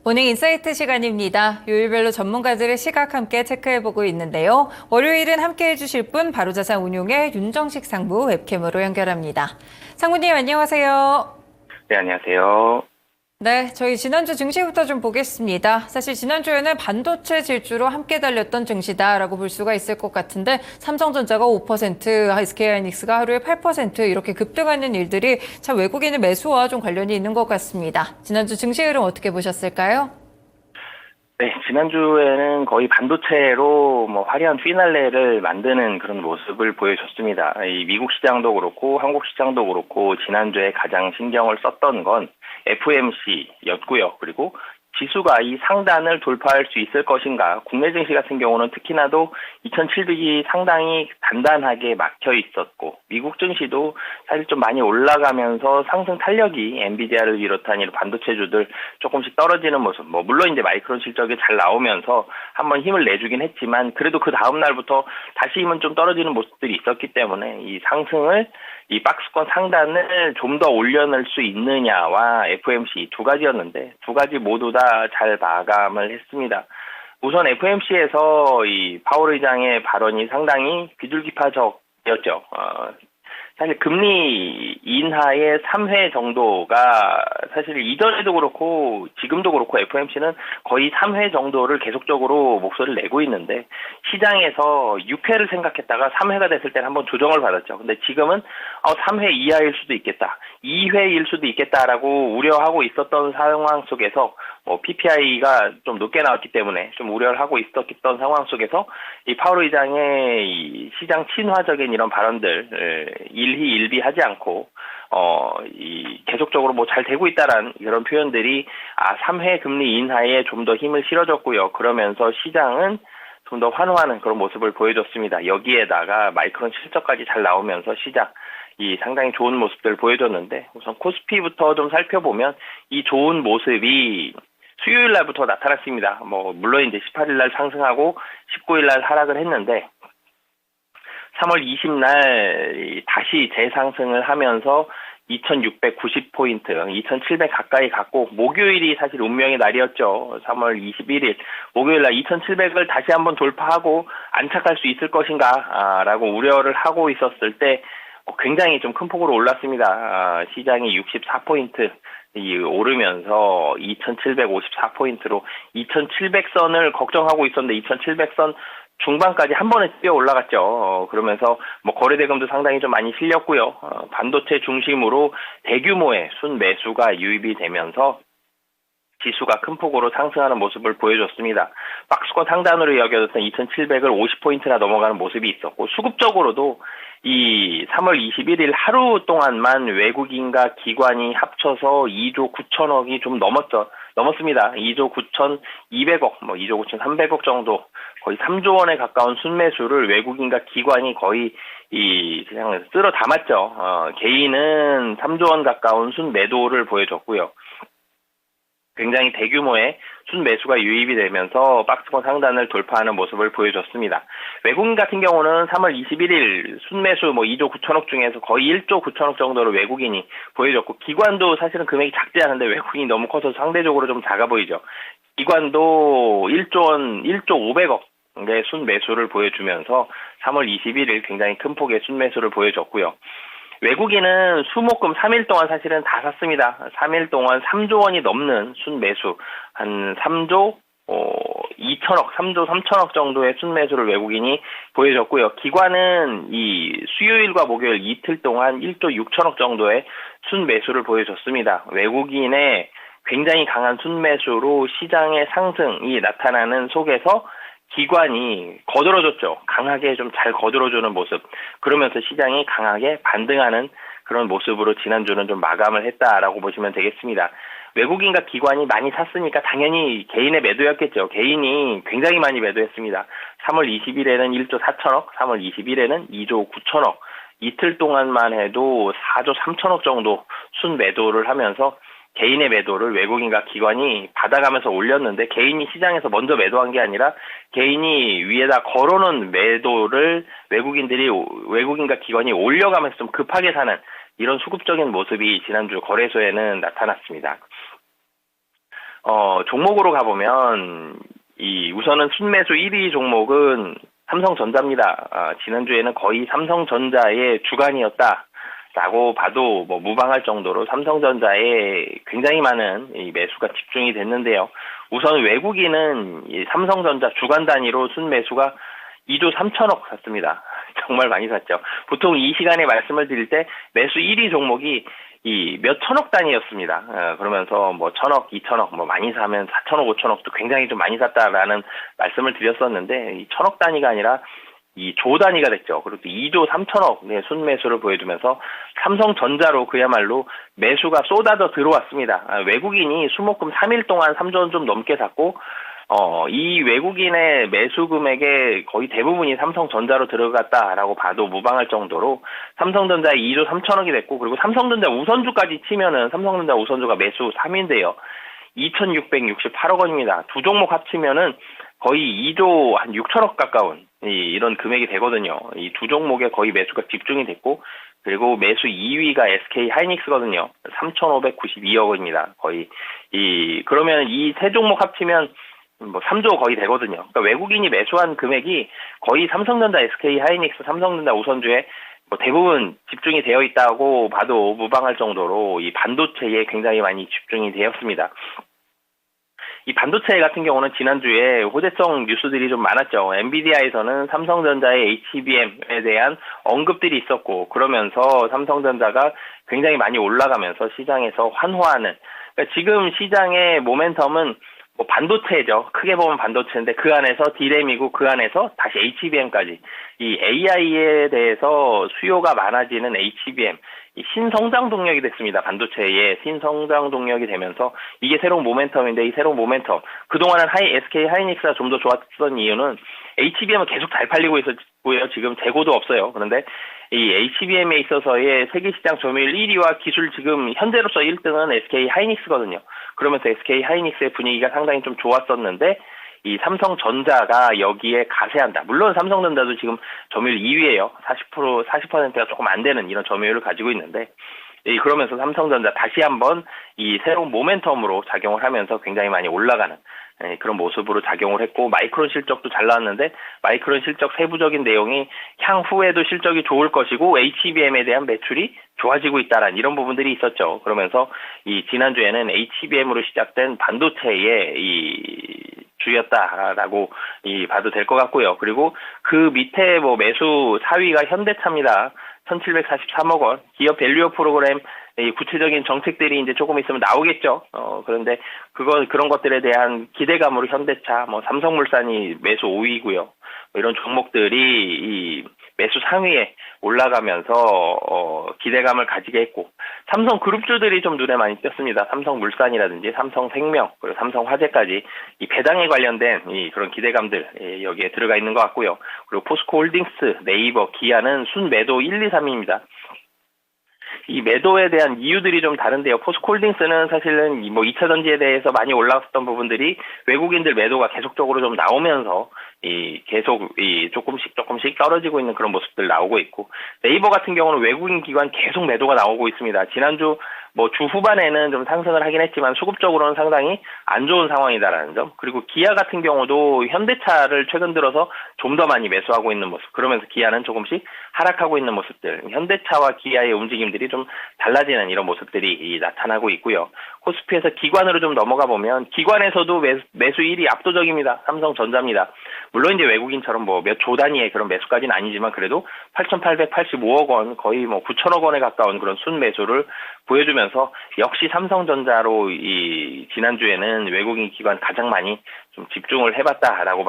모닝 인사이트 시간입니다. 요일별로 전문가들의 시각 함께 체크해보고 있는데요. 월요일은 함께 해주실 분 바로 자산운용의 윤정식 상무 웹캠으로 연결합니다. 상무님 안녕하세요. 네, 안녕하세요. 네, 저희 지난주 증시부터 좀 보겠습니다. 사실 지난주에는 반도체 질주로 함께 달렸던 증시다라고 볼 수가 있을 것 같은데 삼성전자가 5%, SK하이닉스가 하루에 8% 이렇게 급등하는 일들이 참 외국인의 매수와 좀 관련이 있는 것 같습니다. 지난주 증시 흐름 어떻게 보셨을까요? 네, 지난주에는 거의 반도체로 화려한 피날레를 만드는 그런 모습을 보여줬습니다. 이 미국 시장도 그렇고 한국 시장도 그렇고 지난주에 가장 신경을 썼던 건 FOMC였고요. 그리고 지수가 이 상단을 돌파할 수 있을 것인가. 국내 증시 같은 경우는 특히나도 2700이 상당히 단단하게 막혀 있었고, 미국 증시도 사실 좀 많이 올라가면서 상승 탄력이 엔비디아를 비롯한 이런 반도체주들 조금씩 떨어지는 모습. 물론 이제 마이크론 실적이 잘 나오면서 한번 힘을 내주긴 했지만, 그래도 그 다음 날부터 다시 힘은 좀 떨어지는 모습들이 있었기 때문에 이 상승을 이 박스권 상단을 좀 더 올려낼 수 있느냐와 FOMC 두 가지였는데 두 가지 모두 다 잘 마감을 했습니다. 우선 FOMC에서 이 파월 의장의 발언이 상당히 비둘기파적이었죠. 사실 금리 인하의 3회 정도가 사실 이전에도 그렇고 지금도 그렇고 FOMC는 거의 3회 정도를 계속적으로 목소리를 내고 있는데 시장에서 6회를 생각했다가 3회가 됐을 때는 한번 조정을 받았죠. 근데 지금은 3회 이하일 수도 있겠다. 2회일 수도 있겠다라고 우려하고 있었던 상황 속에서 PPI가 좀 높게 나왔기 때문에 좀 우려를 하고 있었던 상황 속에서 이 파월 의장의 이 시장 친화적인 이런 발언들 일희일비하지 않고 계속적으로 잘 되고 있다라는 이런 표현들이 3회 금리 인하에 좀 더 힘을 실어줬고요. 그러면서 시장은 좀 더 환호하는 그런 모습을 보여줬습니다. 여기에다가 마이크론 실적까지 잘 나오면서 시장 이 상당히 좋은 모습들을 보여줬는데 우선 코스피부터 좀 살펴보면 이 좋은 모습이 수요일 날부터 나타났습니다. 물론 이제 18일 날 상승하고 19일 날 하락을 했는데 3월 20날 다시 재상승을 하면서 2690포인트, 2700 가까이 갔고 목요일이 사실 운명의 날이었죠. 3월 21일 목요일 날 2700을 다시 한번 돌파하고 안착할 수 있을 것인가 라고 우려를 하고 있었을 때 굉장히 좀 큰 폭으로 올랐습니다. 시장이 64포인트 오르면서 2754포인트로 2700선을 걱정하고 있었는데 2700선 중반까지 한 번에 뛰어 올라갔죠. 그러면서 거래대금도 상당히 좀 많이 실렸고요. 반도체 중심으로 대규모의 순매수가 유입이 되면서 지수가 큰 폭으로 상승하는 모습을 보여줬습니다. 박스권 상단으로 여겨졌던 2700을 50포인트나 넘어가는 모습이 있었고 수급적으로도 이 3월 21일 하루 동안만 외국인과 기관이 합쳐서 2조 9천억이 좀 넘었습니다. 2조 9,200억, 2조 9,300억 정도 거의 3조 원에 가까운 순매수를 외국인과 기관이 거의 그냥 쓸어 담았죠. 개인은 3조 원 가까운 순매도를 보여줬고요. 굉장히 대규모의 순매수가 유입이 되면서 박스권 상단을 돌파하는 모습을 보여줬습니다. 외국인 같은 경우는 3월 21일 순매수 2조 9천억 중에서 거의 1조 9천억 정도로 외국인이 보여줬고 기관도 사실은 금액이 작지 않은데 외국인이 너무 커서 상대적으로 좀 작아 보이죠. 기관도 1조 500억의 순매수를 보여주면서 3월 21일 굉장히 큰 폭의 순매수를 보여줬고요. 외국인은 수목금 3일 동안 사실은 다 샀습니다. 3일 동안 3조 원이 넘는 순매수, 한 3조 2천억, 3조 3천억 정도의 순매수를 외국인이 보여줬고요. 기관은 이 수요일과 목요일 이틀 동안 1조 6천억 정도의 순매수를 보여줬습니다. 외국인의 굉장히 강한 순매수로 시장의 상승이 나타나는 속에서 기관이 거들어줬죠. 강하게 좀 잘 거들어주는 모습. 그러면서 시장이 강하게 반등하는 그런 모습으로 지난주는 좀 마감을 했다라고 보시면 되겠습니다. 외국인과 기관이 많이 샀으니까 당연히 개인의 매도였겠죠. 개인이 굉장히 많이 매도했습니다. 3월 20일에는 1조 4천억, 3월 20일에는 2조 9천억. 이틀 동안만 해도 4조 3천억 정도 순매도를 하면서 개인의 매도를 외국인과 기관이 받아가면서 올렸는데 개인이 시장에서 먼저 매도한 게 아니라 개인이 위에다 걸어놓은 매도를 외국인과 기관이 올려가면서 좀 급하게 사는 이런 수급적인 모습이 지난주 거래소에는 나타났습니다. 종목으로 가보면, 우선은 순매수 1위 종목은 삼성전자입니다. 지난주에는 거의 삼성전자의 주간이었다라고 봐도 뭐 무방할 정도로 삼성전자에 굉장히 많은 이 매수가 집중이 됐는데요. 우선 외국인은 이 삼성전자 주간 단위로 순매수가 2조 3천억 샀습니다. 정말 많이 샀죠. 보통 이 시간에 말씀을 드릴 때 매수 1위 종목이 이 몇 천억 단위였습니다. 그러면서 뭐 천억, 2천억, 뭐 많이 사면 4천억, 5천억도 굉장히 좀 많이 샀다라는 말씀을 드렸었는데, 이 천억 단위가 아니라 이 조 단위가 됐죠. 그리고 또 2조 3천억의 순매수를 보여주면서 삼성전자로 그야말로 매수가 쏟아져 들어왔습니다. 외국인이 수목금 3일 동안 3조 원 좀 넘게 샀고, 이 외국인의 매수 금액의 거의 대부분이 삼성전자로 들어갔다라고 봐도 무방할 정도로 삼성전자의 2조 3천억이 됐고, 그리고 삼성전자 우선주까지 치면은 삼성전자 우선주가 매수 3위인데요. 2,668억 원입니다. 두 종목 합치면은 거의 2조 한 6천억 가까운 이런 금액이 되거든요. 이 두 종목에 거의 매수가 집중이 됐고, 그리고 매수 2위가 SK 하이닉스거든요. 3,592억 원입니다. 거의 그러면 이 세 종목 합치면 뭐 3조 거의 되거든요. 그러니까 외국인이 매수한 금액이 거의 삼성전자, SK 하이닉스, 삼성전자 우선주에 뭐 대부분 집중이 되어 있다고 봐도 무방할 정도로 이 반도체에 굉장히 많이 집중이 되었습니다. 이 반도체 같은 경우는 지난주에 호재성 뉴스들이 좀 많았죠. 엔비디아에서는 삼성전자의 HBM에 대한 언급들이 있었고, 그러면서 삼성전자가 굉장히 많이 올라가면서 시장에서 환호하는, 그러니까 지금 시장의 모멘텀은 뭐 반도체죠. 크게 보면 반도체인데 그 안에서 D램이고 그 안에서 다시 HBM까지 이 AI에 대해서 수요가 많아지는 HBM, 이 신성장 동력이 됐습니다. 반도체의 신성장 동력이 되면서 이게 새로운 모멘텀인데, 이 새로운 모멘텀, 그동안은 SK 하이닉스가 좀 더 좋았던 이유는 HBM은 계속 잘 팔리고 있었고요. 지금 재고도 없어요. 그런데 이 HBM에 있어서의 세계시장 점유율 1위와 기술 지금 현재로서 1등은 SK 하이닉스거든요. 그러면서 SK 하이닉스의 분위기가 상당히 좀 좋았었는데, 이 삼성전자가 여기에 가세한다. 물론 삼성전자도 지금 점유율 2위예요. 40%가 조금 안 되는 이런 점유율을 가지고 있는데, 그러면서 삼성전자 다시 한번 이 새로운 모멘텀으로 작용을 하면서 굉장히 많이 올라가는 그런 모습으로 작용을 했고, 마이크론 실적도 잘 나왔는데 마이크론 실적 세부적인 내용이 향후에도 실적이 좋을 것이고 HBM에 대한 매출이 좋아지고 있다라는 이런 부분들이 있었죠. 그러면서 이 지난주에는 HBM으로 시작된 반도체의 이 주였다라고 봐도 될 것 같고요. 그리고 그 밑에 뭐 매수 4위가 현대차입니다. 1,743억 원. 기업 밸류업 프로그램 구체적인 정책들이 이제 조금 있으면 나오겠죠. 그런데 그런 것들에 대한 기대감으로 현대차, 뭐 삼성물산이 매수 5위고요. 이런 종목들이 이 매수 상위에 올라가면서 기대감을 가지게 했고, 삼성 그룹주들이 좀 눈에 많이 띄었습니다. 삼성물산이라든지 삼성생명, 그리고 삼성화재까지 이 배당에 관련된 그런 기대감들 여기에 들어가 있는 것 같고요. 그리고 포스코홀딩스, 네이버, 기아는 순매도 1, 2, 3위입니다. 이 매도에 대한 이유들이 좀 다른데요. 포스코홀딩스는 사실은 뭐 2차 전지에 대해서 많이 올라왔던 부분들이 외국인들 매도가 계속적으로 좀 나오면서 계속 조금씩 떨어지고 있는 그런 모습들 나오고 있고, 네이버 같은 경우는 외국인 기관 계속 매도가 나오고 있습니다. 지난주 뭐 주 후반에는 좀 상승을 하긴 했지만 수급적으로는 상당히 안 좋은 상황이다라는 점. 그리고 기아 같은 경우도 현대차를 최근 들어서 좀 더 많이 매수하고 있는 모습. 그러면서 기아는 조금씩 하락하고 있는 모습들. 현대차와 기아의 움직임들이 좀 달라지는 이런 모습들이 나타나고 있고요. 코스피에서 기관으로 좀 넘어가 보면 기관에서도 매수 1위 압도적입니다. 삼성전자입니다. 물론 이제 외국인처럼 뭐 몇 조 단위의 그런 매수까지는 아니지만 그래도 8,885억 원, 거의 뭐 9천억 원에 가까운 그런 순매수를 보여주면서 역시 삼성전자로 지난주에는 외국인 기관 가장 많이 좀 집중을 해봤다라고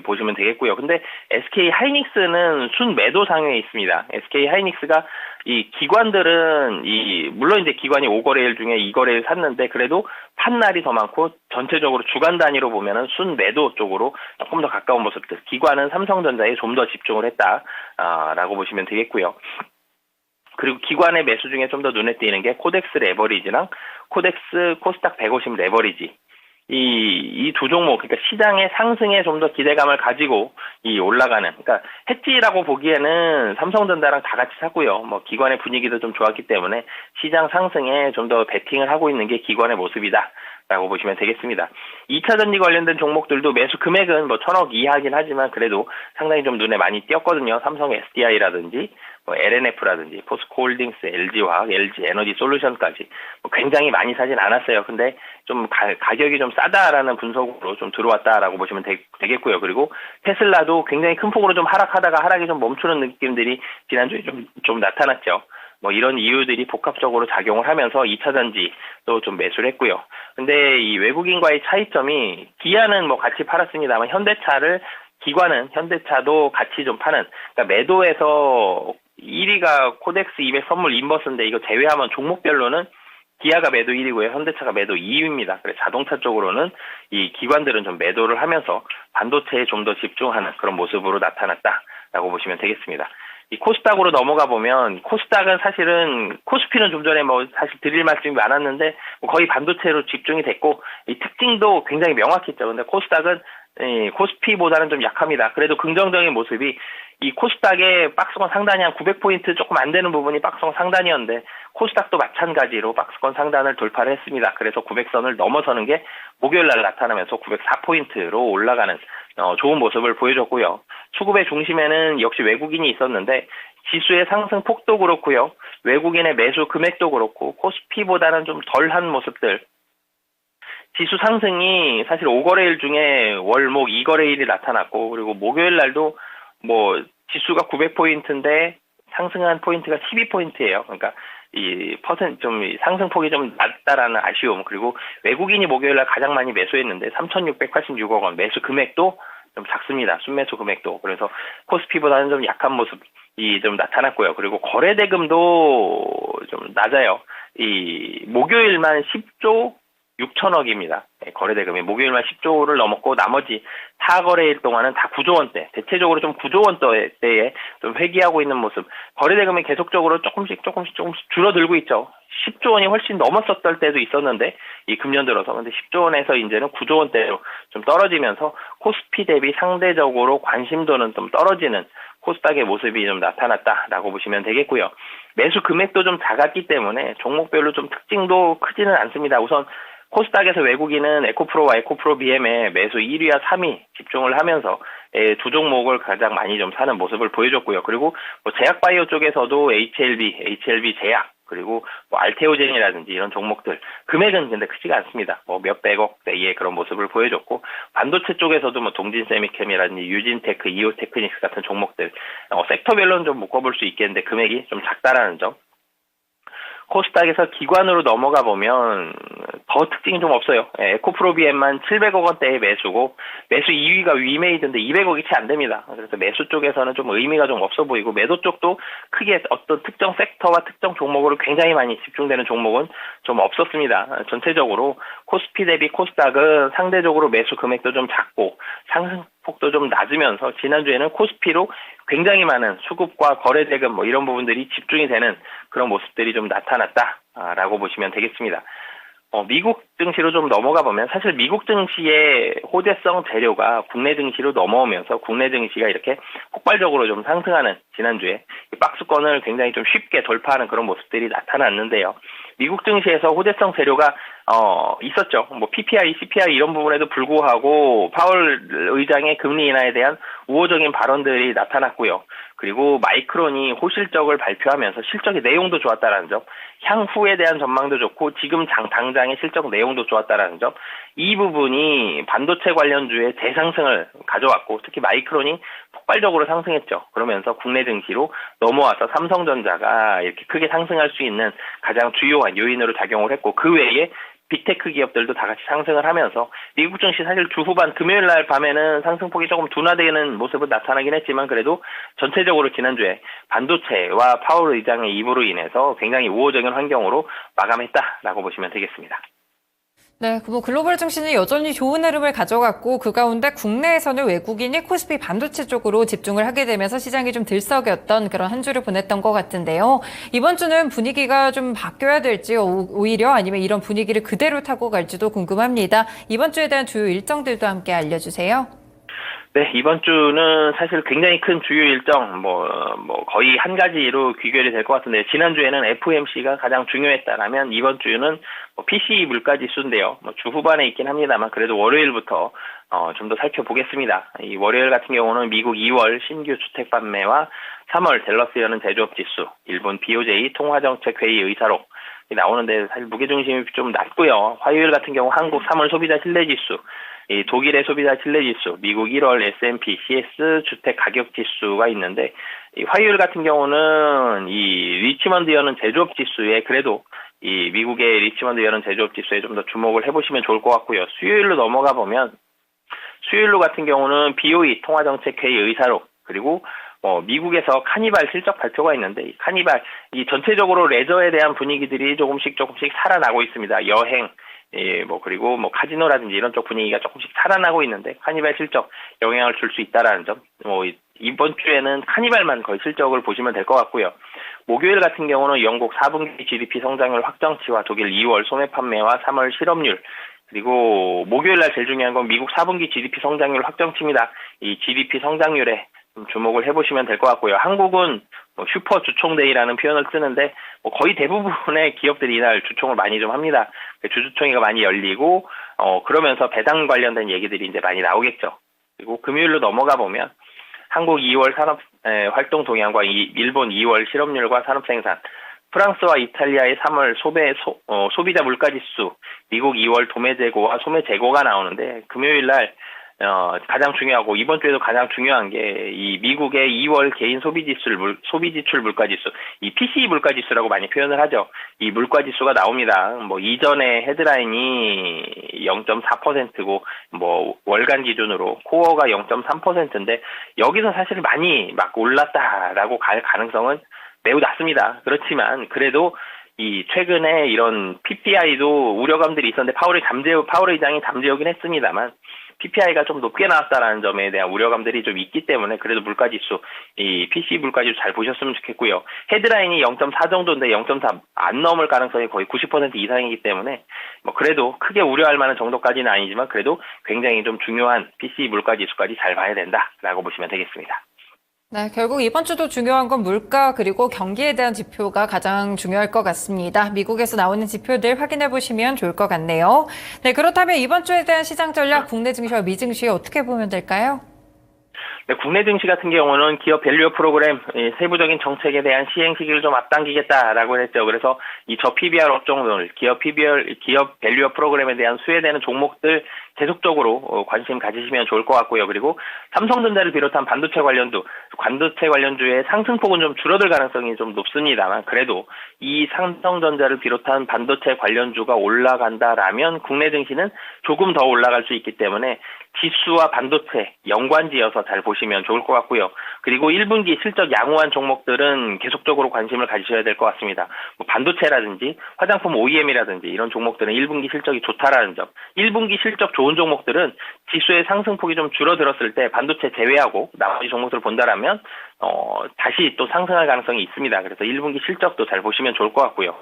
보시면 되겠고요. 근데 SK 하이닉스는 순매도 상위에 있습니다. SK 하이닉스가 이 기관들은 물론 이제 기관이 5거래일 중에 2거래일 샀는데 그래도 판 날이 더 많고 전체적으로 주간 단위로 보면은 순매도 쪽으로 조금 더 가까운 모습들. 기관은 삼성전자에 좀 더 집중을 했다라고 보시면 되겠고요. 그리고 기관의 매수 중에 좀 더 눈에 띄는 게 코덱스 레버리지랑 코스닥 150 레버리지. 이 두 종목, 그러니까 시장의 상승에 좀 더 기대감을 가지고 이 올라가는, 그러니까 해지라고 보기에는 삼성전자랑 다 같이 샀고요. 뭐 기관의 분위기도 좀 좋았기 때문에 시장 상승에 좀 더 베팅을 하고 있는 게 기관의 모습이다. 라고 보시면 되겠습니다. 2차 전지 관련된 종목들도 매수 금액은 뭐 1,000억 이하긴 하지만 그래도 상당히 좀 눈에 많이 띄었거든요. 삼성 SDI라든지 뭐 LNF라든지 포스코홀딩스, LG화학, LG 에너지 솔루션까지 뭐 굉장히 많이 사진 않았어요. 근데 좀 가격이 좀 싸다라는 분석으로 좀 들어왔다라고 보시면 되겠고요. 그리고 테슬라도 굉장히 큰 폭으로 좀 하락하다가 하락이 좀 멈추는 느낌들이 지난주에 좀 나타났죠. 뭐 이런 이유들이 복합적으로 작용을 하면서 2차 전지도 좀 매수를 했고요. 근데 이 외국인과의 차이점이 기아는 뭐 같이 팔았습니다만 기관은 현대차도 같이 좀 파는, 그러니까 매도에서 1위가 코덱스 200 선물 인버스인데 이거 제외하면 종목별로는 기아가 매도 1위고요. 현대차가 매도 2위입니다. 그래서 자동차 쪽으로는 이 기관들은 좀 매도를 하면서 반도체에 좀 더 집중하는 그런 모습으로 나타났다라고 보시면 되겠습니다. 이 코스닥으로 넘어가 보면 코스닥은 사실은 코스피는 좀 전에 뭐 사실 드릴 말씀이 많았는데 뭐 거의 반도체로 집중이 됐고 이 특징도 굉장히 명확했죠. 근데 코스닥은 코스피보다는 좀 약합니다. 그래도 긍정적인 모습이 이 코스닥의 박스권 상단이 한 900포인트 조금 안 되는 부분이 박스권 상단이었는데 코스닥도 마찬가지로 박스권 상단을 돌파를 했습니다. 그래서 900선을 넘어서는 게 목요일 날 나타나면서 904포인트로 올라가는 좋은 모습을 보여줬고요. 수급의 중심에는 역시 외국인이 있었는데 지수의 상승 폭도 그렇고요. 외국인의 매수 금액도 그렇고 코스피보다는 좀 덜한 모습들. 지수 상승이 사실 5거래일 중에 월목 2거래일이 나타났고 그리고 목요일 날도 뭐 지수가 900포인트인데 상승한 포인트가 12포인트예요. 그러니까 이 상승폭이 좀 낮다라는 아쉬움. 그리고 외국인이 목요일 날 가장 많이 매수했는데 3,686억 원 매수 금액도 좀 작습니다. 순매수 금액도. 그래서 코스피보다는 좀 약한 모습이 좀 나타났고요. 그리고 거래대금도 좀 낮아요. 이 목요일만 10조 6천억입니다. 거래대금이 목요일만 10조를 넘었고 나머지 4거래일 동안은 다 9조 원대, 대체적으로 좀 9조 원대에 좀 회귀하고 있는 모습. 거래대금이 계속적으로 조금씩 줄어들고 있죠. 10조 원이 훨씬 넘었었을 때도 있었는데 이 금년 들어서 근데 10조 원에서 이제는 9조 원대로 좀 떨어지면서 코스피 대비 상대적으로 관심도는 좀 떨어지는 코스닥의 모습이 좀 나타났다라고 보시면 되겠고요. 매수 금액도 좀 작았기 때문에 종목별로 좀 특징도 크지는 않습니다. 우선 코스닥에서 외국인은 에코프로와 에코프로 BM에 매수 1위와 3위 집중을 하면서 두 종목을 가장 많이 좀 사는 모습을 보여줬고요. 그리고 뭐 제약바이오 쪽에서도 HLB 제약, 그리고 뭐 알테오젠이라든지 이런 종목들 금액은 근데 크지가 않습니다. 뭐 몇백억 대의 그런 모습을 보여줬고 반도체 쪽에서도 뭐 동진세미캠이라든지 유진테크, 이오테크닉스 같은 종목들 섹터별로는 좀 묶어볼 수 있겠는데 금액이 좀 작다라는 점. 코스닥에서 기관으로 넘어가 보면 더 특징이 좀 없어요. 에코프로비엠만 700억 원대의 매수고 매수 2위가 위메이드인데 200억이 채 안 됩니다. 그래서 매수 쪽에서는 좀 의미가 좀 없어 보이고 매도 쪽도 크게 어떤 특정 섹터와 특정 종목으로 굉장히 많이 집중되는 종목은 좀 없었습니다. 전체적으로 코스피 대비 코스닥은 상대적으로 매수 금액도 좀 작고 상승폭도 좀 낮으면서 지난주에는 코스피로 굉장히 많은 수급과 거래대금 뭐 이런 부분들이 집중이 되는 그런 모습들이 좀 나타났다라고 보시면 되겠습니다. 미국 증시로 좀 넘어가 보면 사실 미국 증시의 호재성 재료가 국내 증시로 넘어오면서 국내 증시가 이렇게 폭발적으로 좀 상승하는 지난주에 박스권을 굉장히 좀 쉽게 돌파하는 그런 모습들이 나타났는데요. 미국 증시에서 호재성 재료가 있었죠. 뭐 PPI, CPI 이런 부분에도 불구하고 파월 의장의 금리 인하에 대한 우호적인 발언들이 나타났고요. 그리고 마이크론이 호실적을 발표하면서 실적의 내용도 좋았다라는 점, 향후에 대한 전망도 좋고 지금 당장의 실적 내용도 좋았다라는 점, 이 부분이 반도체 관련주의 대상승을 가져왔고 특히 마이크론이 폭발적으로 상승했죠. 그러면서 국내 증시로 넘어와서 삼성전자가 이렇게 크게 상승할 수 있는 가장 주요한 요인으로 작용을 했고 그 외에 빅테크 기업들도 다 같이 상승을 하면서 미국 증시 사실 주 후반 금요일 날 밤에는 상승폭이 조금 둔화되는 모습은 나타나긴 했지만 그래도 전체적으로 지난주에 반도체와 파월 의장의 입으로 인해서 굉장히 우호적인 환경으로 마감했다라고 보시면 되겠습니다. 네, 뭐 글로벌 증시는 여전히 좋은 흐름을 가져갔고 그 가운데 국내에서는 외국인이 코스피 반도체 쪽으로 집중을 하게 되면서 시장이 좀 들썩였던 그런 한 주를 보냈던 것 같은데요. 이번 주는 분위기가 좀 바뀌어야 될지 오히려 아니면 이런 분위기를 그대로 타고 갈지도 궁금합니다. 이번 주에 대한 주요 일정들도 함께 알려주세요. 네, 이번 주는 사실 굉장히 큰 주요 일정, 거의 한 가지로 귀결이 될 것 같은데, 지난주에는 FOMC가 가장 중요했다라면, 이번 주는 PCE 물가지수인데요. 주 후반에 있긴 합니다만, 그래도 월요일부터, 좀 더 살펴보겠습니다. 이 월요일 같은 경우는 미국 2월 신규 주택 판매와 3월 댈러스 여는 제조업 지수, 일본 BOJ 통화정책회의 의사록, 나오는데 사실 무게중심이 좀 낮고요. 화요일 같은 경우 한국 3월 소비자 신뢰지수, 이 독일의 소비자 신뢰지수, 미국 1월 S&P CS 주택 가격 지수가 있는데, 이 화요일 같은 경우는 이 리치먼드 여는 제조업 지수에 그래도 이 미국의 리치먼드 여는 제조업 지수에 좀 더 주목을 해보시면 좋을 것 같고요. 수요일로 넘어가 보면 수요일로 같은 경우는 BOE 통화정책회의 의사록, 그리고 미국에서 카니발 실적 발표가 있는데, 이 카니발, 이 전체적으로 레저에 대한 분위기들이 조금씩 살아나고 있습니다. 여행, 그리고 카지노라든지 이런 쪽 분위기가 조금씩 살아나고 있는데, 카니발 실적 영향을 줄 수 있다라는 점, 이번 주에는 카니발만 거의 실적을 보시면 될 것 같고요. 목요일 같은 경우는 영국 4분기 GDP 성장률 확정치와 독일 2월 소매 판매와 3월 실업률, 그리고 목요일 날 제일 중요한 건 미국 4분기 GDP 성장률 확정치입니다. 이 GDP 성장률에 좀 주목을 해보시면 될 것 같고요. 한국은 슈퍼 주총데이라는 표현을 쓰는데, 거의 대부분의 기업들이 이날 주총을 많이 좀 합니다. 주주총회가 많이 열리고, 그러면서 배당 관련된 얘기들이 이제 많이 나오겠죠. 그리고 금요일로 넘어가 보면 한국 2월 산업 활동 동향과 일본 2월 실업률과 산업 생산, 프랑스와 이탈리아의 3월 소비자 물가지수, 미국 2월 도매 재고와 소매 재고가 나오는데, 금요일 날 가장 중요하고 이번 주에도 가장 중요한 게 이 미국의 2월 개인 소비지출 물가지수, 이 PCE 물가지수라고 많이 표현을 하죠. 이 물가지수가 나옵니다. 이전에 헤드라인이 0.4%고 월간 기준으로 코어가 0.3%인데 여기서 사실 많이 막 올랐다라고 갈 가능성은 매우 낮습니다. 그렇지만 그래도 이 최근에 이런 PPI도 우려감들이 있었는데 파월 의장이 잠재우긴 했습니다만 PPI가 좀 높게 나왔다라는 점에 대한 우려감들이 좀 있기 때문에 그래도 물가지수, 이 PC 물가지수 잘 보셨으면 좋겠고요. 헤드라인이 0.4 정도인데 0.4 안 넘을 가능성이 거의 90% 이상이기 때문에 그래도 크게 우려할 만한 정도까지는 아니지만 그래도 굉장히 좀 중요한 PC 물가지수까지 잘 봐야 된다라고 보시면 되겠습니다. 네, 결국 이번 주도 중요한 건 물가 그리고 경기에 대한 지표가 가장 중요할 것 같습니다. 미국에서 나오는 지표들 확인해 보시면 좋을 것 같네요. 네, 그렇다면 이번 주에 대한 시장 전략 국내 증시와 미증시 어떻게 보면 될까요? 네, 국내 증시 같은 경우는 기업 밸류업 프로그램 세부적인 정책에 대한 시행 시기를 좀 앞당기겠다라고 했죠. 그래서 이 저 PBR 업종들, 기업 밸류업 프로그램에 대한 수혜되는 종목들 계속적으로 관심 가지시면 좋을 것 같고요. 그리고 삼성전자를 비롯한 반도체 관련주의 상승폭은 좀 줄어들 가능성이 좀 높습니다만 그래도 이 삼성전자를 비롯한 반도체 관련주가 올라간다라면 국내 증시는 조금 더 올라갈 수 있기 때문에 지수와 반도체 연관지어서 잘 보시면 좋을 것 같고요. 그리고 1분기 실적 양호한 종목들은 계속적으로 관심을 가지셔야 될 것 같습니다. 반도체라든지 화장품 OEM이라든지 이런 종목들은 1분기 실적이 좋다라는 점. 1분기 실적 좋은 종목들은 지수의 상승폭이 좀 줄어들었을 때 반도체 제외하고 나머지 종목들을 본다라면 다시 또 상승할 가능성이 있습니다. 그래서 1분기 실적도 잘 보시면 좋을 것 같고요.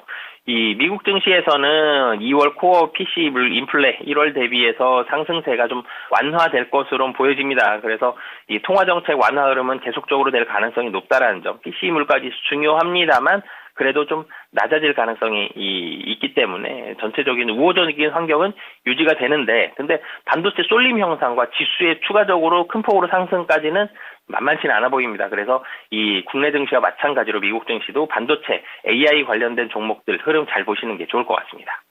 이 미국 증시에서는 2월 코어 PC 인플레 1월 대비해서 상승세가 좀 완화될 것으로 보여집니다. 그래서 이 통화정책 완화 흐름은 계속적으로 될 가능성이 높다라는 점. PC 물가지수 중요합니다만 그래도 좀 낮아질 가능성이 있기 때문에 전체적인 우호적인 환경은 유지가 되는데 근데 반도체 쏠림 형상과 지수의 추가적으로 큰 폭으로 상승까지는 만만치는 않아 보입니다. 그래서 이 국내 증시와 마찬가지로 미국 증시도 반도체, AI 관련된 종목들 흐름 잘 보시는 게 좋을 것 같습니다.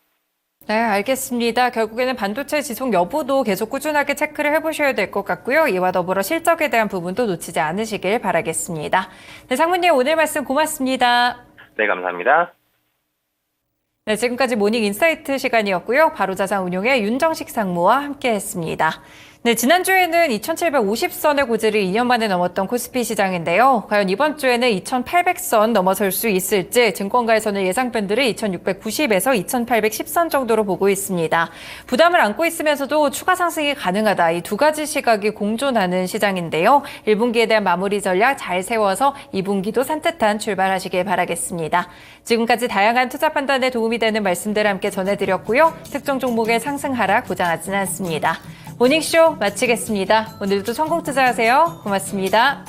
네, 알겠습니다. 결국에는 반도체 지속 여부도 계속 꾸준하게 체크를 해보셔야 될 것 같고요. 이와 더불어 실적에 대한 부분도 놓치지 않으시길 바라겠습니다. 네, 상무님 오늘 말씀 고맙습니다. 네, 감사합니다. 네, 지금까지 모닝 인사이트 시간이었고요. 바로자산운용의 윤정식 상무와 함께했습니다. 네, 지난주에는 2,750선의 고지를 2년 만에 넘었던 코스피 시장인데요. 과연 이번 주에는 2,800선 넘어설 수 있을지 증권가에서는 예상 밴드를 2,690에서 2,810선 정도로 보고 있습니다. 부담을 안고 있으면서도 추가 상승이 가능하다. 이 두 가지 시각이 공존하는 시장인데요. 1분기에 대한 마무리 전략 잘 세워서 2분기도 산뜻한 출발하시길 바라겠습니다. 지금까지 다양한 투자 판단에 도움이 되는 말씀들 함께 전해드렸고요. 특정 종목의 상승 하락 보장하지는 않습니다. 모닝쇼 마치겠습니다. 오늘도 성공 투자하세요. 고맙습니다.